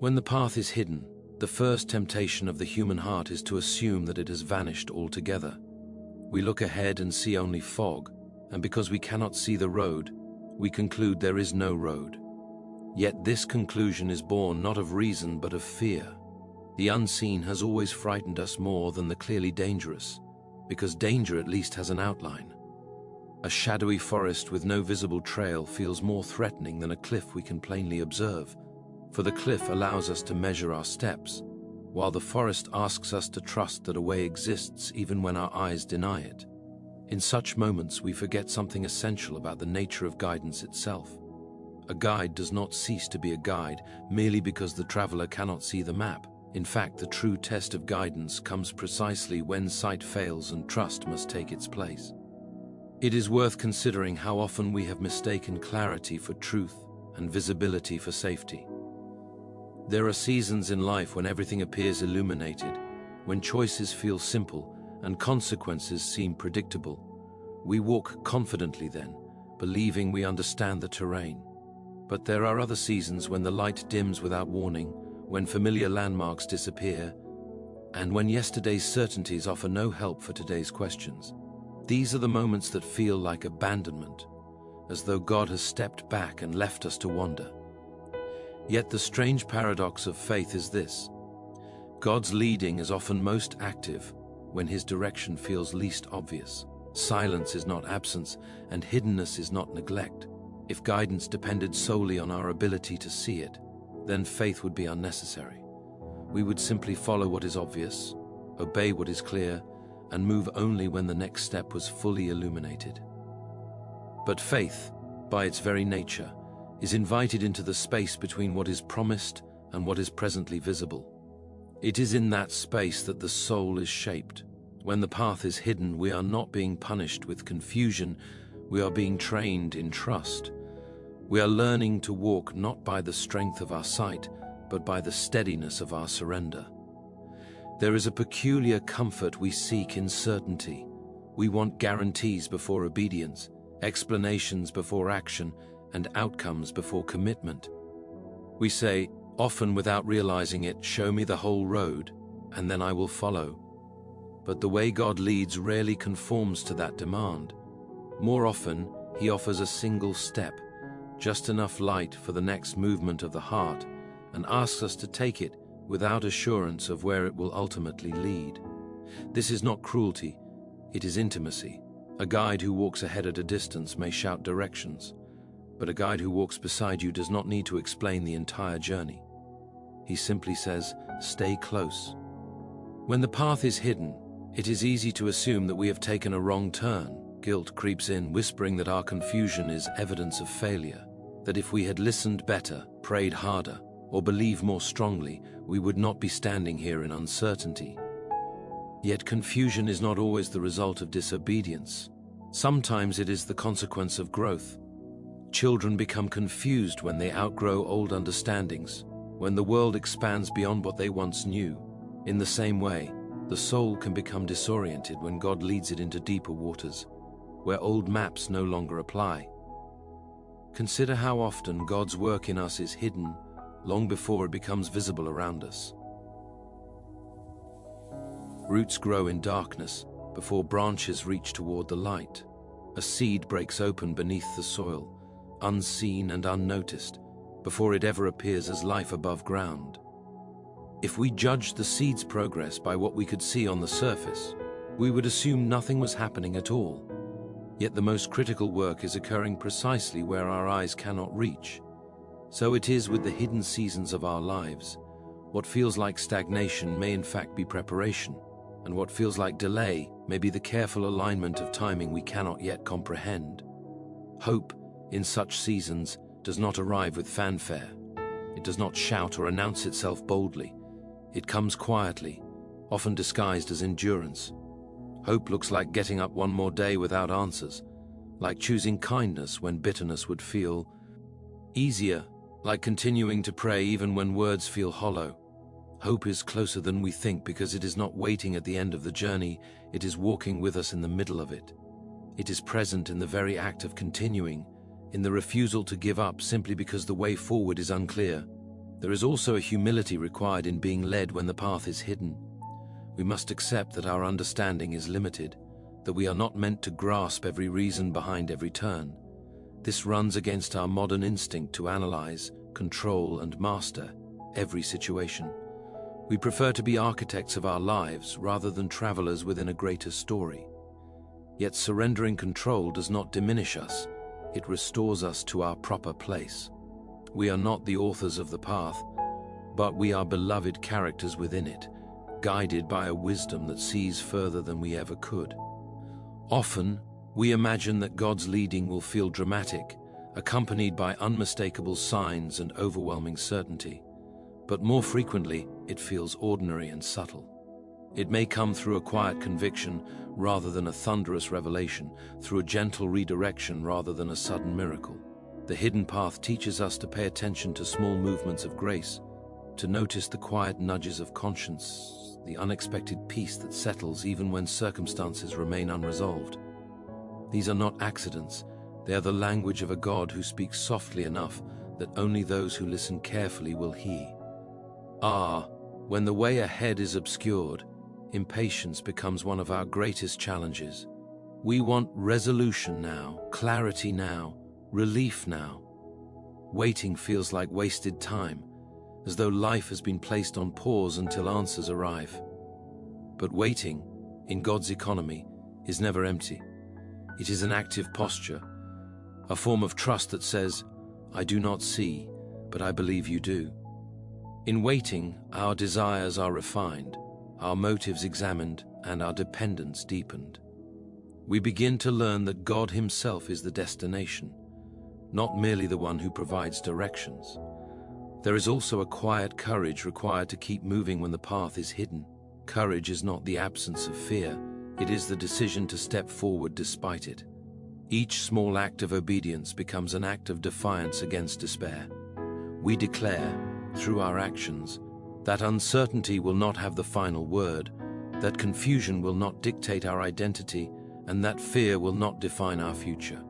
When the path is hidden, the first temptation of the human heart is to assume that it has vanished altogether. We look ahead and see only fog, and because we cannot see the road, we conclude there is no road. Yet this conclusion is born not of reason but of fear. The unseen has always frightened us more than the clearly dangerous, because danger at least has an outline. A shadowy forest with no visible trail feels more threatening than a cliff we can plainly observe, for the cliff allows us to measure our steps, while the forest asks us to trust that a way exists even when our eyes deny it. In such moments, we forget something essential about the nature of guidance itself. A guide does not cease to be a guide merely because the traveler cannot see the map. In fact, the true test of guidance comes precisely when sight fails and trust must take its place. It is worth considering how often we have mistaken clarity for truth and visibility for safety. There are seasons in life when everything appears illuminated, when choices feel simple and consequences seem predictable. We walk confidently then, believing we understand the terrain. But there are other seasons when the light dims without warning, when familiar landmarks disappear, and when yesterday's certainties offer no help for today's questions. These are the moments that feel like abandonment, as though God has stepped back and left us to wander. Yet the strange paradox of faith is this: God's leading is often most active when His direction feels least obvious. Silence is not absence, and hiddenness is not neglect. If guidance depended solely on our ability to see it, then faith would be unnecessary. We would simply follow what is obvious, obey what is clear, and move only when the next step was fully illuminated. But faith, by its very nature, is invited into the space between what is promised and what is presently visible. It is in that space that the soul is shaped. When the path is hidden, we are not being punished with confusion, we are being trained in trust. We are learning to walk not by the strength of our sight, but by the steadiness of our surrender. There is a peculiar comfort we seek in certainty. We want guarantees before obedience, explanations before action, and outcomes before commitment. We say, often without realizing it, "Show me the whole road, and then I will follow." But the way God leads rarely conforms to that demand. More often, He offers a single step, just enough light for the next movement of the heart, and asks us to take it without assurance of where it will ultimately lead. This is not cruelty, it is intimacy. A guide who walks ahead at a distance may shout directions, but a guide who walks beside you does not need to explain the entire journey. He simply says, "Stay close." When the path is hidden, it is easy to assume that we have taken a wrong turn. Guilt creeps in, whispering that our confusion is evidence of failure, that if we had listened better, prayed harder, or believed more strongly, we would not be standing here in uncertainty. Yet confusion is not always the result of disobedience. Sometimes it is the consequence of growth. Children become confused when they outgrow old understandings, when the world expands beyond what they once knew. In the same way, the soul can become disoriented when God leads it into deeper waters, where old maps no longer apply. Consider how often God's work in us is hidden long before it becomes visible around us. Roots grow in darkness before branches reach toward the light. A seed breaks open beneath the soil, unseen and unnoticed, before it ever appears as life above ground. If we judged the seed's progress by what we could see on the surface, we would assume nothing was happening at all. Yet the most critical work is occurring precisely where our eyes cannot reach. So it is with the hidden seasons of our lives. What feels like stagnation may in fact be preparation, and what feels like delay may be the careful alignment of timing we cannot yet comprehend. Hope, in such seasons, does not arrive with fanfare. It does not shout or announce itself boldly. It comes quietly, often disguised as endurance. Hope looks like getting up one more day without answers, like choosing kindness when bitterness would feel easier, like continuing to pray even when words feel hollow. Hope is closer than we think because it is not waiting at the end of the journey, it is walking with us in the middle of it. It is present in the very act of continuing, in the refusal to give up simply because the way forward is unclear. There is also a humility required in being led when the path is hidden. We must accept that our understanding is limited, that we are not meant to grasp every reason behind every turn. This runs against our modern instinct to analyze, control, and master every situation. We prefer to be architects of our lives rather than travelers within a greater story. Yet surrendering control does not diminish us, it restores us to our proper place. We are not the authors of the path, but we are beloved characters within it, guided by a wisdom that sees further than we ever could. Often, we imagine that God's leading will feel dramatic, accompanied by unmistakable signs and overwhelming certainty. But more frequently, it feels ordinary and subtle. It may come through a quiet conviction rather than a thunderous revelation, through a gentle redirection rather than a sudden miracle. The hidden path teaches us to pay attention to small movements of grace, to notice the quiet nudges of conscience, the unexpected peace that settles even when circumstances remain unresolved. These are not accidents, they are the language of a God who speaks softly enough that only those who listen carefully will hear. When the way ahead is obscured, impatience becomes one of our greatest challenges. We want resolution now, clarity now, relief now. Waiting feels like wasted time, as though life has been placed on pause until answers arrive. But waiting, in God's economy, is never empty. It is an active posture, a form of trust that says, "I do not see, but I believe you do." In waiting, our desires are refined, our motives examined, and our dependence deepened. We begin to learn that God Himself is the destination, not merely the one who provides directions. There is also a quiet courage required to keep moving when the path is hidden. Courage is not the absence of fear, it is the decision to step forward despite it. Each small act of obedience becomes an act of defiance against despair. We declare, through our actions, that uncertainty will not have the final word, that confusion will not dictate our identity, and that fear will not define our future.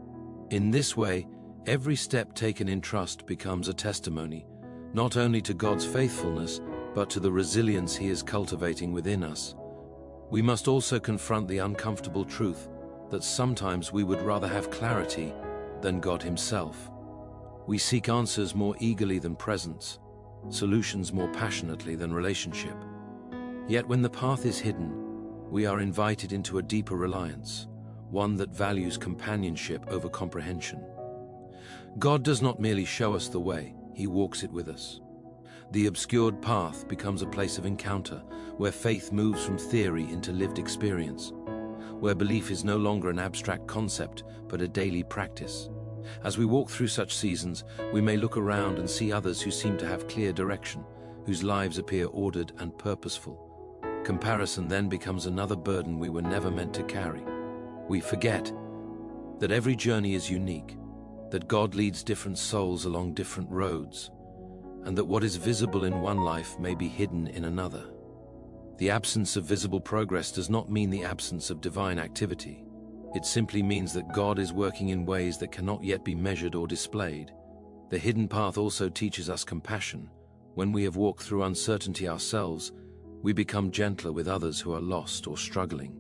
In this way, every step taken in trust becomes a testimony, not only to God's faithfulness, but to the resilience He is cultivating within us. We must also confront the uncomfortable truth that sometimes we would rather have clarity than God Himself. We seek answers more eagerly than presence, solutions more passionately than relationship. Yet when the path is hidden, we are invited into a deeper reliance, one that values companionship over comprehension. God does not merely show us the way, He walks it with us. The obscured path becomes a place of encounter, where faith moves from theory into lived experience, where belief is no longer an abstract concept, but a daily practice. As we walk through such seasons, we may look around and see others who seem to have clear direction, whose lives appear ordered and purposeful. Comparison then becomes another burden we were never meant to carry. We forget that every journey is unique, that God leads different souls along different roads, and that what is visible in one life may be hidden in another. The absence of visible progress does not mean the absence of divine activity. It simply means that God is working in ways that cannot yet be measured or displayed. The hidden path also teaches us compassion. When we have walked through uncertainty ourselves, we become gentler with others who are lost or struggling.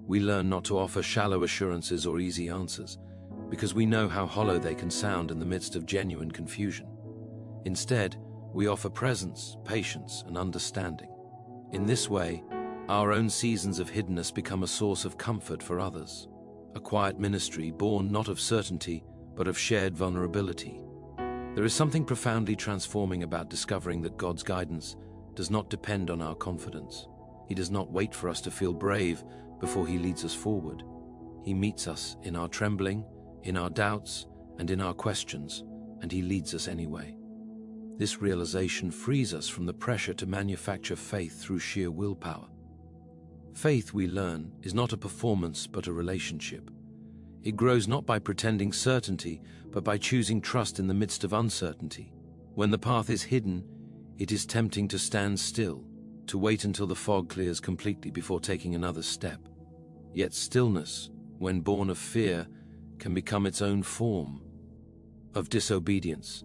We learn not to offer shallow assurances or easy answers, because we know how hollow they can sound in the midst of genuine confusion. Instead, we offer presence, patience, and understanding. In this way, our own seasons of hiddenness become a source of comfort for others, a quiet ministry born not of certainty, but of shared vulnerability. There is something profoundly transforming about discovering that God's guidance does not depend on our confidence. He does not wait for us to feel brave before He leads us forward. He meets us in our trembling, in our doubts, and in our questions, and He leads us anyway. This realization frees us from the pressure to manufacture faith through sheer willpower. Faith, we learn, is not a performance but a relationship. It grows not by pretending certainty, but by choosing trust in the midst of uncertainty. When the path is hidden, it is tempting to stand still, to wait until the fog clears completely before taking another step. Yet stillness, when born of fear, can become its own form of disobedience.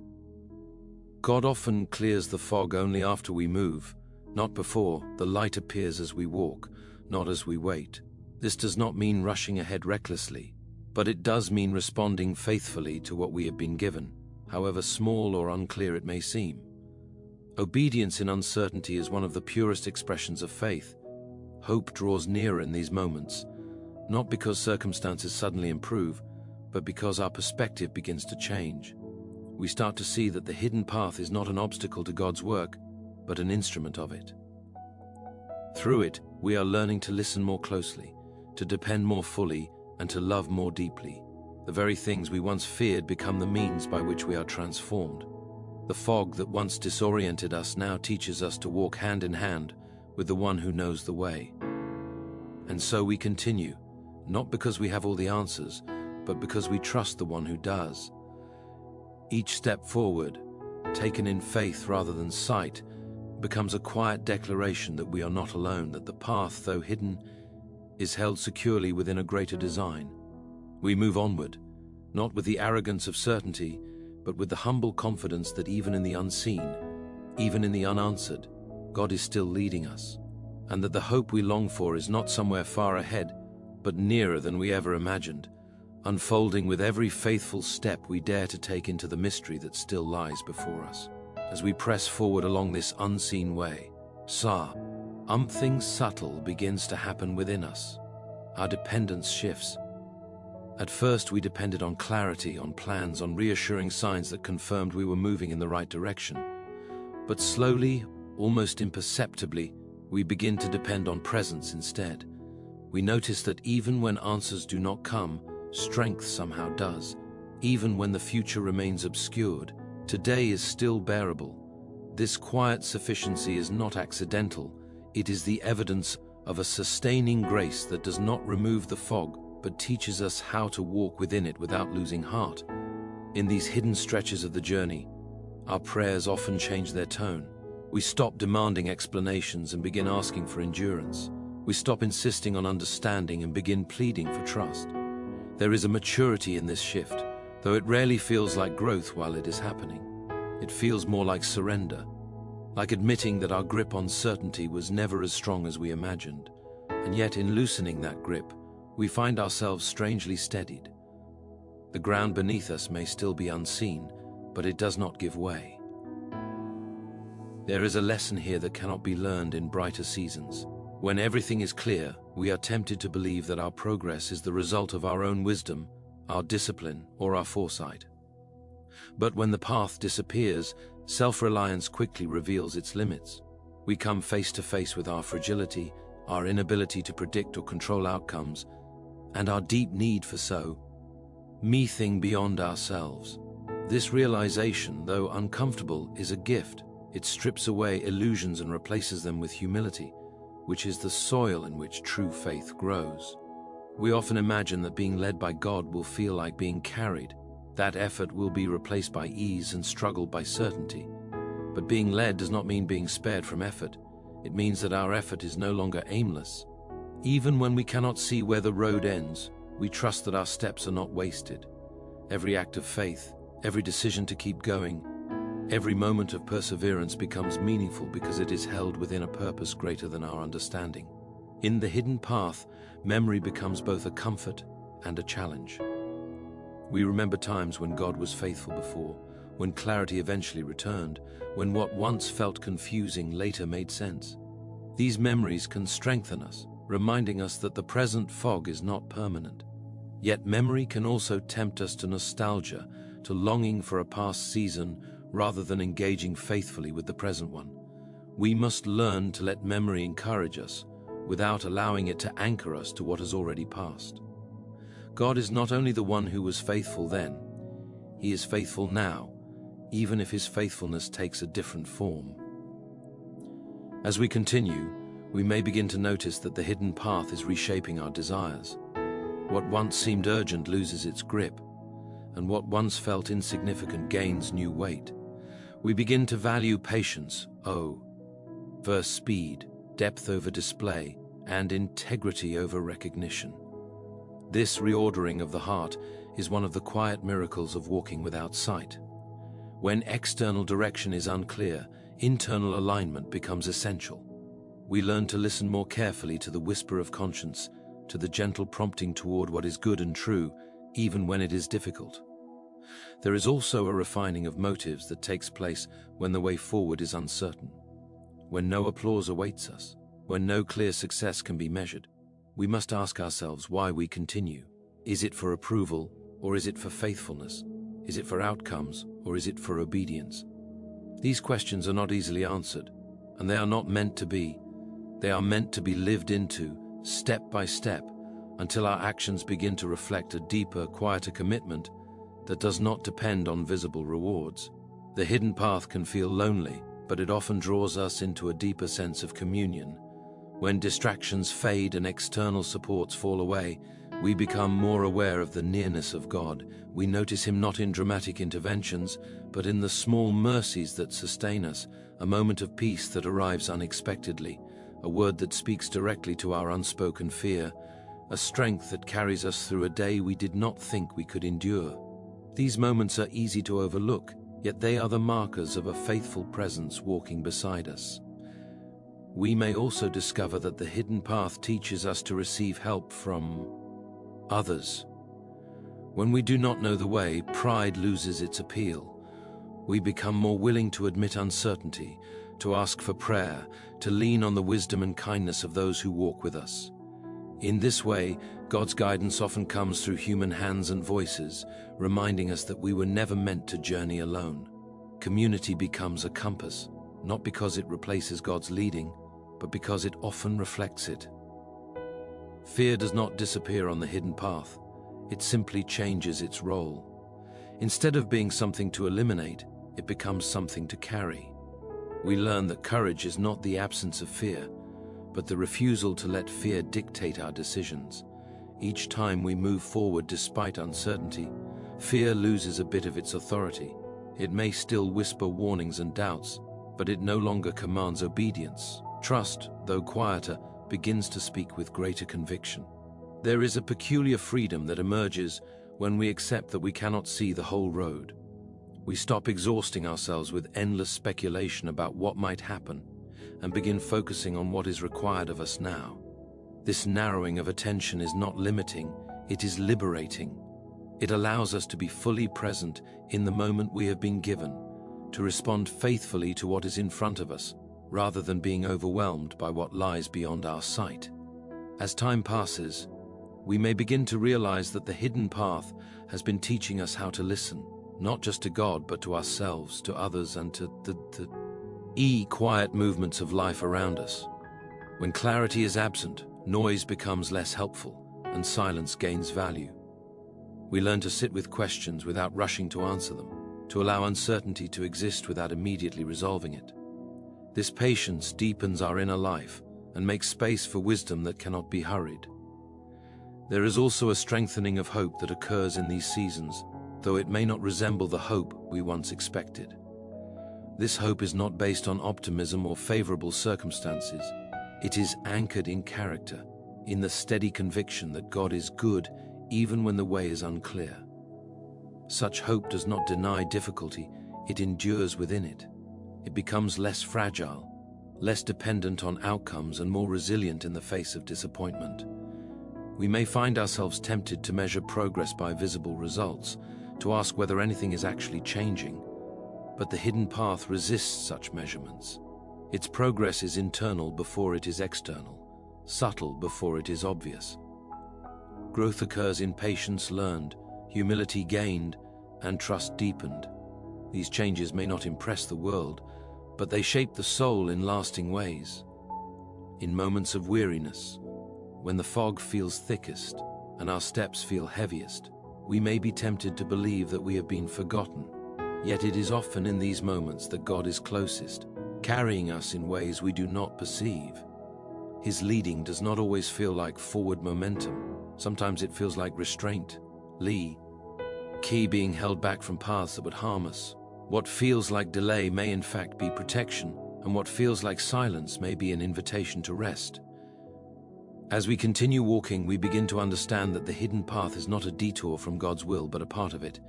God often clears the fog only after we move, not before. The light appears as we walk, not as we wait. This does not mean rushing ahead recklessly, but it does mean responding faithfully to what we have been given, however small or unclear it may seem. Obedience in uncertainty is one of the purest expressions of faith. Hope draws nearer in these moments, not because circumstances suddenly improve, but because our perspective begins to change. We start to see that the hidden path is not an obstacle to God's work, but an instrument of it. Through it, we are learning to listen more closely, to depend more fully, and to love more deeply. The very things we once feared become the means by which we are transformed. The fog that once disoriented us now teaches us to walk hand in hand with the one who knows the way. And so we continue, not because we have all the answers, but because we trust the one who does. Each step forward, taken in faith rather than sight, becomes a quiet declaration that we are not alone, that the path, though hidden, is held securely within a greater design. We move onward, not with the arrogance of certainty, but with the humble confidence that even in the unseen, even in the unanswered, God is still leading us, and that the hope we long for is not somewhere far ahead, but nearer than we ever imagined, unfolding with every faithful step we dare to take into the mystery that still lies before us. As we press forward along this unseen way, something subtle begins to happen within us. Our dependence shifts. At first, we depended on clarity, on plans, on reassuring signs that confirmed we were moving in the right direction. But slowly, almost imperceptibly, we begin to depend on presence instead. We notice that even when answers do not come, strength somehow does. Even when the future remains obscured, today is still bearable. This quiet sufficiency is not accidental. It is the evidence of a sustaining grace that does not remove the fog, but teaches us how to walk within it without losing heart. In these hidden stretches of the journey, our prayers often change their tone. We stop demanding explanations and begin asking for endurance. We stop insisting on understanding and begin pleading for trust. There is a maturity in this shift, though it rarely feels like growth while it is happening. It feels more like surrender, like admitting that our grip on certainty was never as strong as we imagined. And yet in loosening that grip, we find ourselves strangely steadied. The ground beneath us may still be unseen, but it does not give way. There is a lesson here that cannot be learned in brighter seasons. When everything is clear, we are tempted to believe that our progress is the result of our own wisdom, our discipline, or our foresight. But when the path disappears, self-reliance quickly reveals its limits. We come face to face with our fragility, our inability to predict or control outcomes, and our deep need for something beyond ourselves. This realization, though uncomfortable, is a gift. It strips away illusions and replaces them with humility, which is the soil in which true faith grows. We often imagine that being led by God will feel like being carried. That effort will be replaced by ease and struggle by certainty. But being led does not mean being spared from effort. It means that our effort is no longer aimless. Even when we cannot see where the road ends, we trust that our steps are not wasted. Every act of faith, every decision to keep going, every moment of perseverance becomes meaningful because it is held within a purpose greater than our understanding. In the hidden path, memory becomes both a comfort and a challenge. We remember times when God was faithful before, when clarity eventually returned, when what once felt confusing later made sense. These memories can strengthen us, reminding us that the present fog is not permanent. Yet memory can also tempt us to nostalgia, to longing for a past season rather than engaging faithfully with the present one. We must learn to let memory encourage us without allowing it to anchor us to what has already passed. God is not only the one who was faithful then, He is faithful now, even if His faithfulness takes a different form. As we continue, we may begin to notice that the hidden path is reshaping our desires. What once seemed urgent loses its grip, and what once felt insignificant gains new weight. We begin to value patience, versus speed, depth over display, and integrity over recognition. This reordering of the heart is one of the quiet miracles of walking without sight. When external direction is unclear, internal alignment becomes essential. We learn to listen more carefully to the whisper of conscience, to the gentle prompting toward what is good and true, even when it is difficult. There is also a refining of motives that takes place when the way forward is uncertain. When no applause awaits us, when no clear success can be measured, we must ask ourselves why we continue. Is it for approval, or is it for faithfulness? Is it for outcomes, or is it for obedience? These questions are not easily answered, and they are not meant to be. They are meant to be lived into, step by step, until our actions begin to reflect a deeper, quieter commitment that does not depend on visible rewards. The hidden path can feel lonely, but it often draws us into a deeper sense of communion. When distractions fade and external supports fall away, we become more aware of the nearness of God. We notice Him not in dramatic interventions, but in the small mercies that sustain us, a moment of peace that arrives unexpectedly, a word that speaks directly to our unspoken fear, a strength that carries us through a day we did not think we could endure. These moments are easy to overlook, yet they are the markers of a faithful presence walking beside us. We may also discover that the hidden path teaches us to receive help from others. When we do not know the way, pride loses its appeal. We become more willing to admit uncertainty, to ask for prayer, to lean on the wisdom and kindness of those who walk with us. In this way, God's guidance often comes through human hands and voices, reminding us that we were never meant to journey alone. Community becomes a compass, not because it replaces God's leading, but because it often reflects it. Fear does not disappear on the hidden path. It simply changes its role. Instead of being something to eliminate, it becomes something to carry. We learn that courage is not the absence of fear, but the refusal to let fear dictate our decisions. Each time we move forward despite uncertainty, fear loses a bit of its authority. It may still whisper warnings and doubts, but it no longer commands obedience. Trust, though quieter, begins to speak with greater conviction. There is a peculiar freedom that emerges when we accept that we cannot see the whole road. We stop exhausting ourselves with endless speculation about what might happen and begin focusing on what is required of us now. This narrowing of attention is not limiting, it is liberating. It allows us to be fully present in the moment we have been given, to respond faithfully to what is in front of us, rather than being overwhelmed by what lies beyond our sight. As time passes, we may begin to realize that the hidden path has been teaching us how to listen, not just to God, but to ourselves, to others, and to the quiet movements of life around us. When clarity is absent, noise becomes less helpful, and silence gains value. We learn to sit with questions without rushing to answer them, to allow uncertainty to exist without immediately resolving it. This patience deepens our inner life and makes space for wisdom that cannot be hurried. There is also a strengthening of hope that occurs in these seasons, though it may not resemble the hope we once expected. This hope is not based on optimism or favorable circumstances. It is anchored in character, in the steady conviction that God is good even when the way is unclear. Such hope does not deny difficulty, it endures within it. It becomes less fragile, less dependent on outcomes, and more resilient in the face of disappointment. We may find ourselves tempted to measure progress by visible results, to ask whether anything is actually changing, but the hidden path resists such measurements. Its progress is internal before it is external, subtle before it is obvious. Growth occurs in patience learned, humility gained, and trust deepened. These changes may not impress the world, but they shape the soul in lasting ways. In moments of weariness, when the fog feels thickest and our steps feel heaviest, we may be tempted to believe that we have been forgotten. Yet it is often in these moments that God is closest, carrying us in ways we do not perceive. His leading does not always feel like forward momentum. Sometimes it feels like restraint, key being held back from paths that would harm us. What feels like delay may in fact be protection, and what feels like silence may be an invitation to rest. As we continue walking, we begin to understand that the hidden path is not a detour from God's will, but a part of it.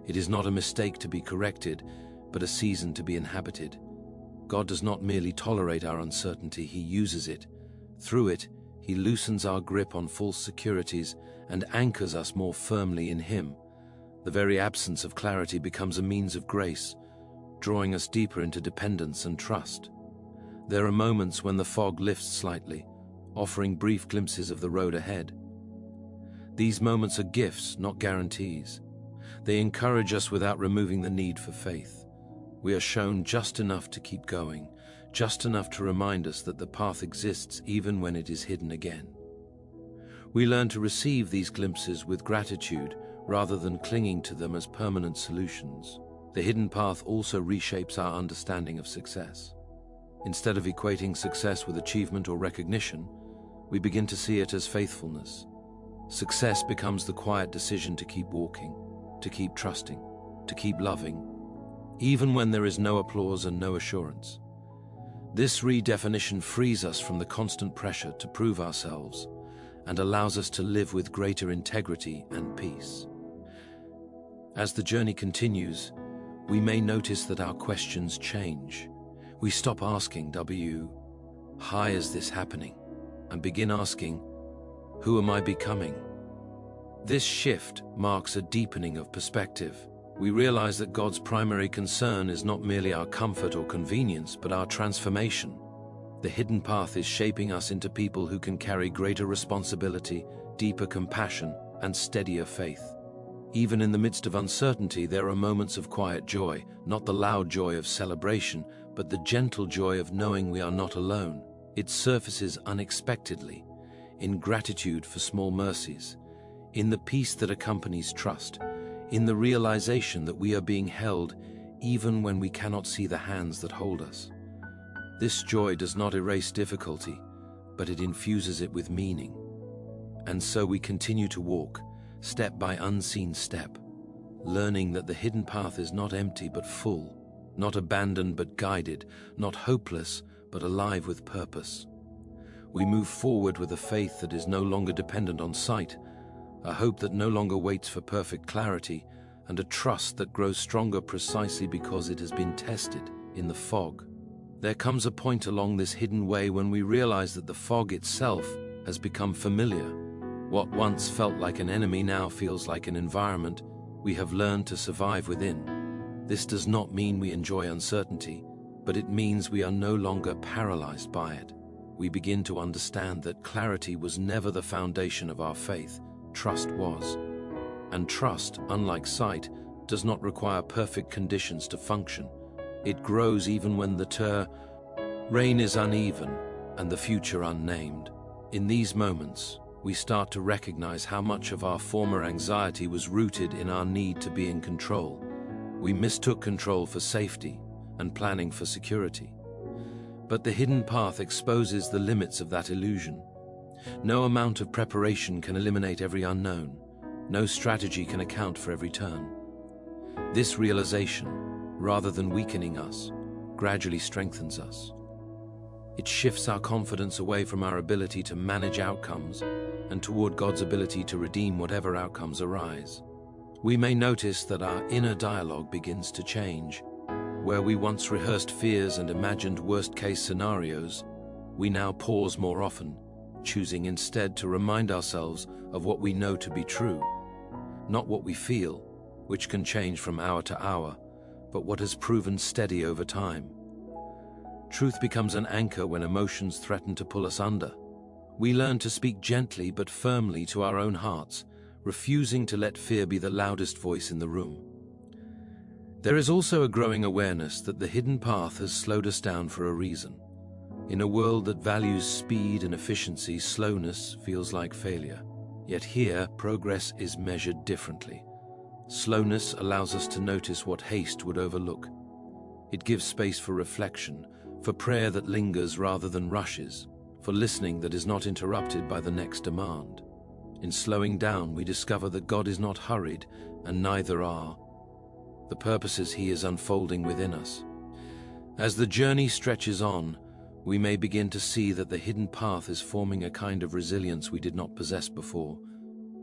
It is not a mistake to be corrected, but a season to be inhabited. God does not merely tolerate our uncertainty, He uses it. Through it, He loosens our grip on false securities and anchors us more firmly in Him. The very absence of clarity becomes a means of grace, drawing us deeper into dependence and trust. There are moments when the fog lifts slightly, offering brief glimpses of the road ahead. These moments are gifts, not guarantees. They encourage us without removing the need for faith. We are shown just enough to keep going, just enough to remind us that the path exists even when it is hidden again. We learn to receive these glimpses with gratitude rather than clinging to them as permanent solutions. The hidden path also reshapes our understanding of success. Instead of equating success with achievement or recognition, we begin to see it as faithfulness. Success becomes the quiet decision to keep walking, to keep trusting, to keep loving, even when there is no applause and no assurance. This redefinition frees us from the constant pressure to prove ourselves and allows us to live with greater integrity and peace. As the journey continues, we may notice that our questions change. We stop asking, "Why is this happening?" and begin asking, "Who am I becoming?" This shift marks a deepening of perspective. We realize that God's primary concern is not merely our comfort or convenience, but our transformation. The hidden path is shaping us into people who can carry greater responsibility, deeper compassion, and steadier faith. Even in the midst of uncertainty, there are moments of quiet joy, not the loud joy of celebration, but the gentle joy of knowing we are not alone. It surfaces unexpectedly, in gratitude for small mercies, in the peace that accompanies trust, in the realization that we are being held even when we cannot see the hands that hold us. This joy does not erase difficulty, but it infuses it with meaning. And so we continue to walk, step by unseen step, learning that the hidden path is not empty but full, not abandoned but guided, not hopeless but alive with purpose. We move forward with a faith that is no longer dependent on sight, a hope that no longer waits for perfect clarity, and a trust that grows stronger precisely because it has been tested in the fog. There comes a point along this hidden way when we realize that the fog itself has become familiar. What once felt like an enemy now feels like an environment we have learned to survive within. This does not mean we enjoy uncertainty, but it means we are no longer paralyzed by it. We begin to understand that clarity was never the foundation of our faith. Trust was. And trust, unlike sight, does not require perfect conditions to function. It grows even when the terrain is uneven and the future unnamed. In these moments, we start to recognize how much of our former anxiety was rooted in our need to be in control. We mistook control for safety and planning for security. But the hidden path exposes the limits of that illusion. No amount of preparation can eliminate every unknown. No strategy can account for every turn. This realization, rather than weakening us, gradually strengthens us. It shifts our confidence away from our ability to manage outcomes and toward God's ability to redeem whatever outcomes arise. We may notice that our inner dialogue begins to change. Where we once rehearsed fears and imagined worst-case scenarios, we now pause more often, choosing instead to remind ourselves of what we know to be true, not what we feel, which can change from hour to hour, but what has proven steady over time. Truth becomes an anchor when emotions threaten to pull us under. We learn to speak gently but firmly to our own hearts, refusing to let fear be the loudest voice in the room. There is also a growing awareness that the hidden path has slowed us down for a reason. In a world that values speed and efficiency, slowness feels like failure. Yet here, progress is measured differently. Slowness allows us to notice what haste would overlook. It gives space for reflection, for prayer that lingers rather than rushes, for listening that is not interrupted by the next demand. In slowing down, we discover that God is not hurried, and neither are the purposes He is unfolding within us. As the journey stretches on, we may begin to see that the hidden path is forming a kind of resilience we did not possess before.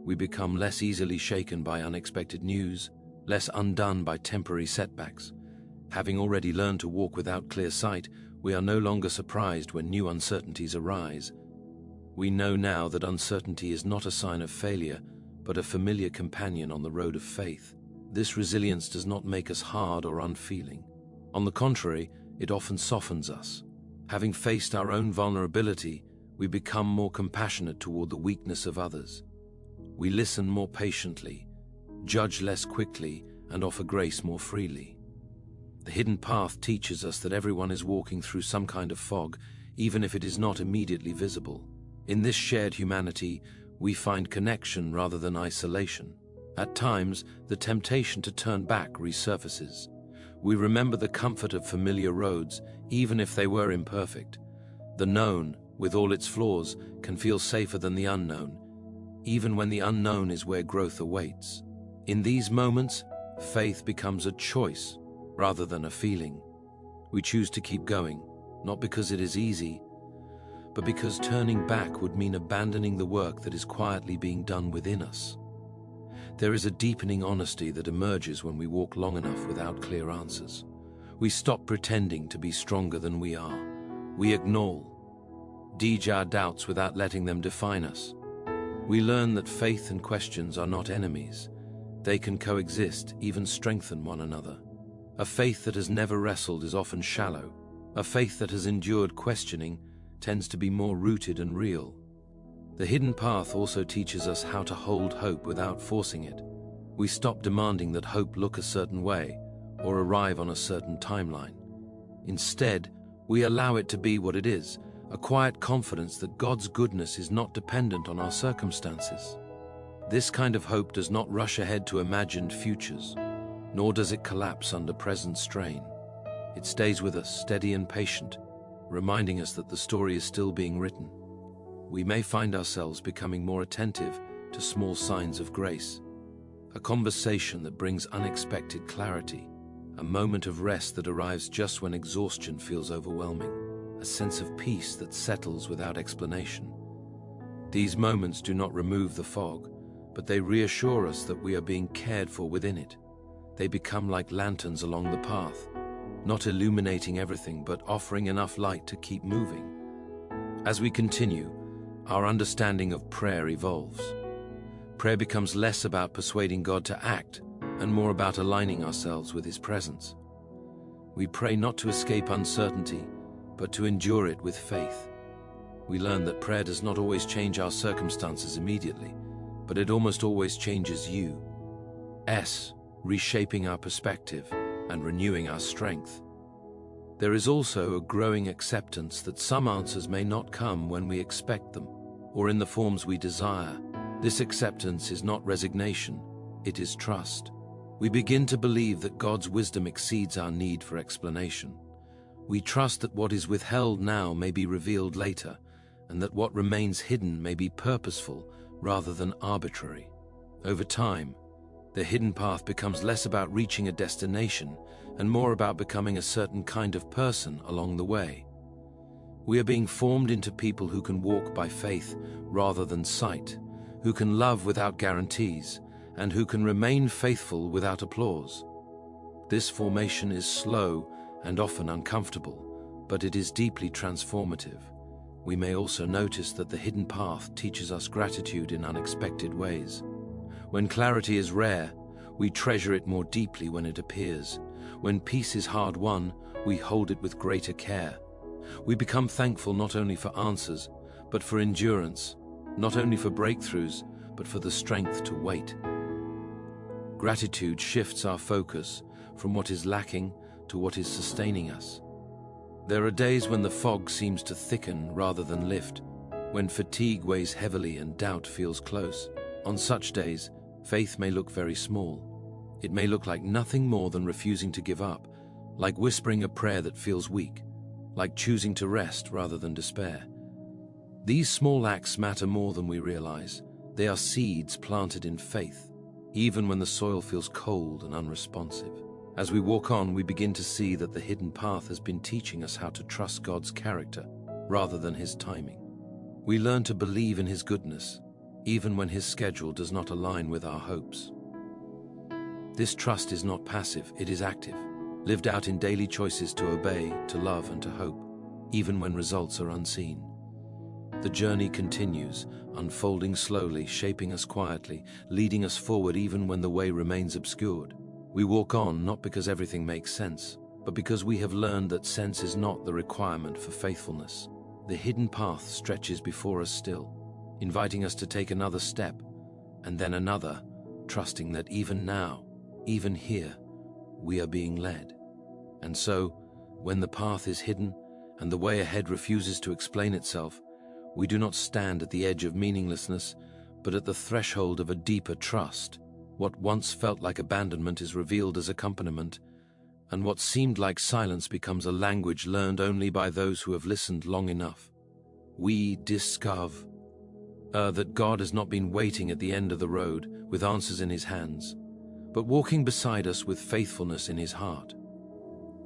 We become less easily shaken by unexpected news, less undone by temporary setbacks, Having already learned to walk without clear sight, we are no longer surprised when new uncertainties arise. We know now that uncertainty is not a sign of failure, but a familiar companion on the road of faith. This resilience does not make us hard or unfeeling. On the contrary, it often softens us. Having faced our own vulnerability, we become more compassionate toward the weakness of others. We listen more patiently, judge less quickly, and offer grace more freely. The hidden path teaches us that everyone is walking through some kind of fog, even if it is not immediately visible. In this shared humanity, we find connection rather than isolation. At times, the temptation to turn back resurfaces. We remember the comfort of familiar roads, even if they were imperfect. The known, with all its flaws, can feel safer than the unknown, even when the unknown is where growth awaits. In these moments, faith becomes a choice rather than a feeling. We choose to keep going, not because it is easy, but because turning back would mean abandoning the work that is quietly being done within us. There is a deepening honesty that emerges when we walk long enough without clear answers. We stop pretending to be stronger than we are. We acknowledge our doubts without letting them define us. We learn that faith and questions are not enemies. They can coexist, even strengthen one another. A faith that has never wrestled is often shallow. A faith that has endured questioning tends to be more rooted and real. The hidden path also teaches us how to hold hope without forcing it. We stop demanding that hope look a certain way or arrive on a certain timeline. Instead, we allow it to be what it is, a quiet confidence that God's goodness is not dependent on our circumstances. This kind of hope does not rush ahead to imagined futures, nor does it collapse under present strain. It stays with us, steady and patient, reminding us that the story is still being written. We may find ourselves becoming more attentive to small signs of grace, a conversation that brings unexpected clarity, a moment of rest that arrives just when exhaustion feels overwhelming, a sense of peace that settles without explanation. These moments do not remove the fog, but they reassure us that we are being cared for within it. They become like lanterns along the path, not illuminating everything, but offering enough light to keep moving. As we continue, our understanding of prayer evolves. Prayer becomes less about persuading God to act and more about aligning ourselves with His presence. We pray not to escape uncertainty, but to endure it with faith. We learn that prayer does not always change our circumstances immediately, but it almost always changes us, reshaping our perspective and renewing our strength. There is also a growing acceptance that some answers may not come when we expect them, or in the forms we desire. This acceptance is not resignation, it is trust. We begin to believe that God's wisdom exceeds our need for explanation. We trust that what is withheld now may be revealed later, and that what remains hidden may be purposeful rather than arbitrary. Over time, the hidden path becomes less about reaching a destination and more about becoming a certain kind of person along the way. We are being formed into people who can walk by faith rather than sight, who can love without guarantees, and who can remain faithful without applause. This formation is slow and often uncomfortable, but it is deeply transformative. We may also notice that the hidden path teaches us gratitude in unexpected ways. When clarity is rare, we treasure it more deeply when it appears. When peace is hard won, we hold it with greater care. We become thankful not only for answers, but for endurance, not only for breakthroughs, but for the strength to wait. Gratitude shifts our focus from what is lacking to what is sustaining us. There are days when the fog seems to thicken rather than lift, when fatigue weighs heavily and doubt feels close. On such days, faith may look very small. It may look like nothing more than refusing to give up, like whispering a prayer that feels weak, like choosing to rest rather than despair. These small acts matter more than we realize. They are seeds planted in faith, even when the soil feels cold and unresponsive. As we walk on, we begin to see that the hidden path has been teaching us how to trust God's character rather than His timing. We learn to believe in His goodness, even when His schedule does not align with our hopes. This trust is not passive, it is active. lived out in daily choices to obey, to love, and to hope, even when results are unseen. The journey continues, unfolding slowly, shaping us quietly, leading us forward even when the way remains obscured. We walk on not because everything makes sense, but because we have learned that sense is not the requirement for faithfulness. The hidden path stretches before us still, inviting us to take another step, and then another, trusting that even now, even here, we are being led. And so, when the path is hidden and the way ahead refuses to explain itself, we do not stand at the edge of meaninglessness, but at the threshold of a deeper trust. What once felt like abandonment is revealed as accompaniment, and what seemed like silence becomes a language learned only by those who have listened long enough. We discover that God has not been waiting at the end of the road with answers in his hands, but walking beside us with faithfulness in his heart.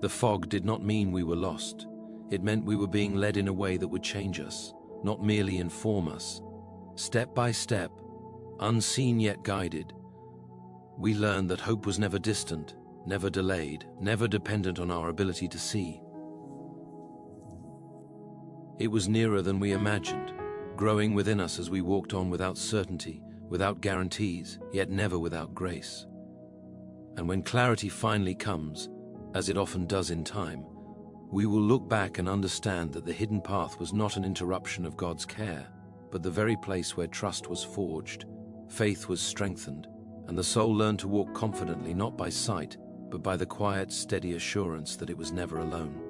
The fog did not mean we were lost. It meant we were being led in a way that would change us, not merely inform us. Step by step, unseen yet guided, we learned that hope was never distant, never delayed, never dependent on our ability to see. It was nearer than we imagined, growing within us as we walked on without certainty, without guarantees, yet never without grace. And when clarity finally comes, as it often does in time, we will look back and understand that the hidden path was not an interruption of God's care, but the very place where trust was forged, faith was strengthened, and the soul learned to walk confidently not by sight, but by the quiet, steady assurance that it was never alone.